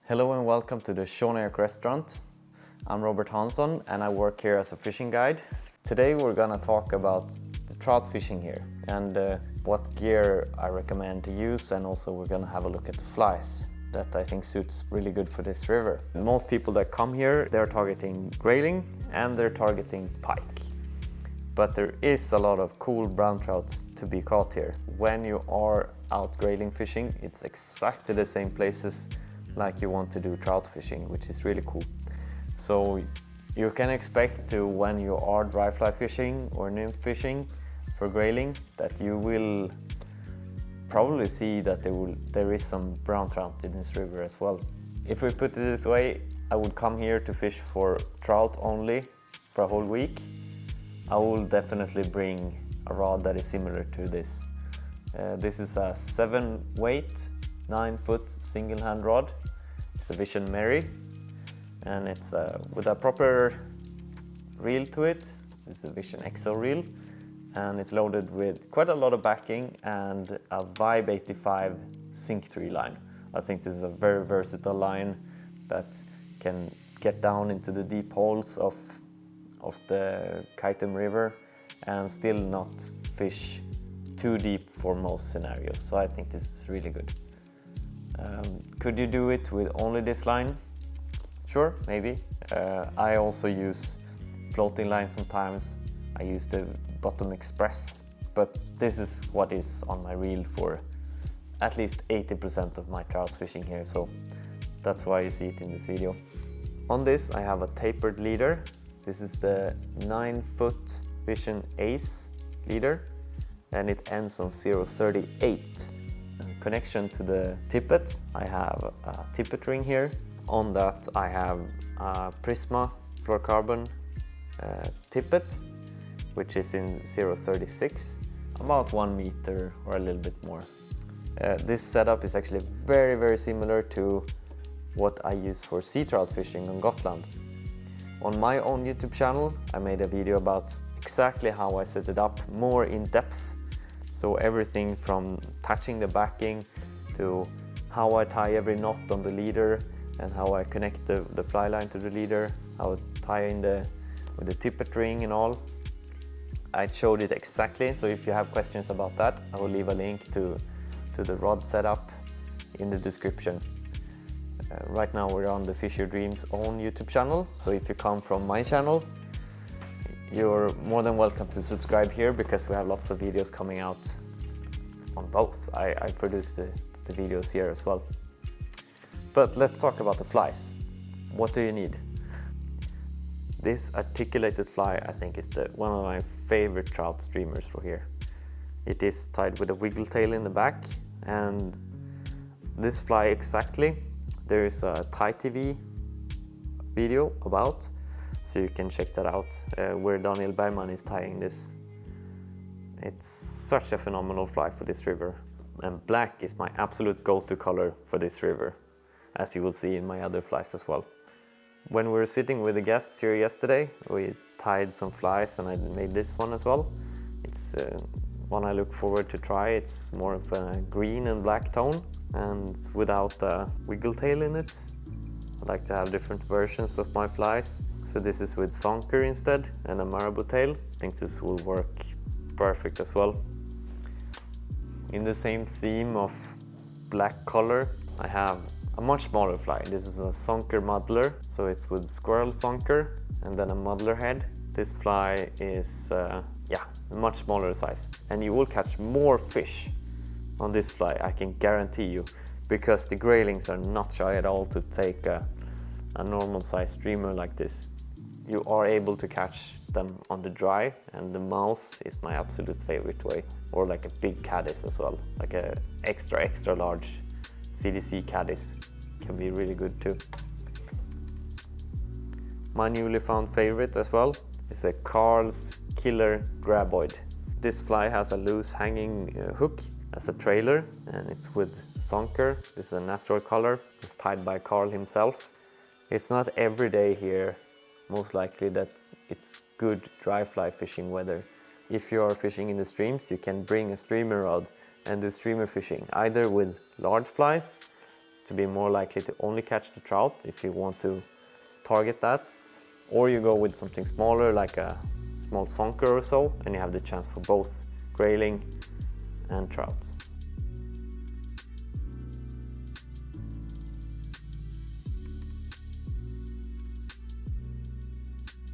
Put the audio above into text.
Hello and welcome to the Tjuonajokk restaurant. I'm Robert Hansson and I work here as a fishing guide. Today we're gonna talk about the trout fishing here and what gear I recommend to use, and also we're gonna have a look at the flies that I think suits really good for this river. Most people that come here, they're targeting grayling and they're targeting pike. But there is a lot of cool brown trouts to be caught here. When you are out grayling fishing, it's exactly the same places like you want to do trout fishing, which is really cool. So you can expect to, when you are dry fly fishing or nymph fishing for grayling, that you will probably see that there is some brown trout in this river as well. If we put it this way, I would come here to fish for trout only for a whole week. I will definitely bring a rod that is similar to this. This is a 7 weight, 9 foot single hand rod. It's the Vision Meri, and it's with a proper reel to it. It's a Vision XO reel, and it's loaded with quite a lot of backing and a Vibe 85 Sync 3 line. I think this is a very versatile line that can get down into the deep holes of the Kaitum River and still not fish too deep for most scenarios. So I think this is really good. Could you do it with only this line? Sure, maybe. I also use floating line sometimes. I use the Bottom Express, but this is what is on my reel for at least 80% of my trout fishing here, so that's why you see it in this video. On this I have a tapered leader. This is the 9 foot Vision Ace leader, and it ends on 0.38. Connection to the tippet, I have a tippet ring here. On that I have a Prisma fluorocarbon tippet, which is in 0.36, about 1 meter or a little bit more. This setup is actually very similar to what I use for sea trout fishing on Gotland. On my own YouTube channel I made a video about exactly how I set it up more in depth. So everything from touching the backing to how I tie every knot on the leader and how I connect the fly line to the leader, how I tie in with the tippet ring and all. I showed it exactly, so if you have questions about that, I will leave a link to the rod setup in the description. Right now we're on the Fish Your Dreams own YouTube channel, so if you come from my channel, you're more than welcome to subscribe here, because we have lots of videos coming out on both. I produce the videos here as well. But let's talk about the flies. What do you need? This articulated fly I think is one of my favorite trout streamers for here. It is tied with a wiggle tail in the back, and this fly exactly, there is a Thai TV video about, so you can check that out, where Daniel Bergman is tying this. It's such a phenomenal fly for this river, and black is my absolute go-to color for this river, as you will see in my other flies as well. When we were sitting with the guests here yesterday, we tied some flies and I made this one as well. It's one I look forward to try. It's more of a green and black tone and without a wiggle tail in it. I like to have different versions of my flies. So this is with zonker instead and a marabou tail. I think this will work perfect as well. In the same theme of black color, I have a much smaller fly. This is a zonker muddler, so it's with squirrel zonker and then a muddler head. This fly is a much smaller size, and you will catch more fish on this fly, I can guarantee you, because the graylings are not shy at all to take a normal size streamer like this. You are able to catch them on the dry, and the mouse is my absolute favorite way, or like a big caddis as well, like a extra large CDC caddis can be really good too. My newly found favorite as well is a Karl's Killer Graboid. This fly has a loose hanging hook as a trailer, and it's with zonker. This is a natural color. It's tied by Karl himself. It's not every day here, most likely, that it's good dry fly fishing weather. If you are fishing in the streams, you can bring a streamer rod and do streamer fishing, either with large flies to be more likely to only catch the trout if you want to target that, or you go with something smaller like a small zonker or so, and you have the chance for both grayling and trout.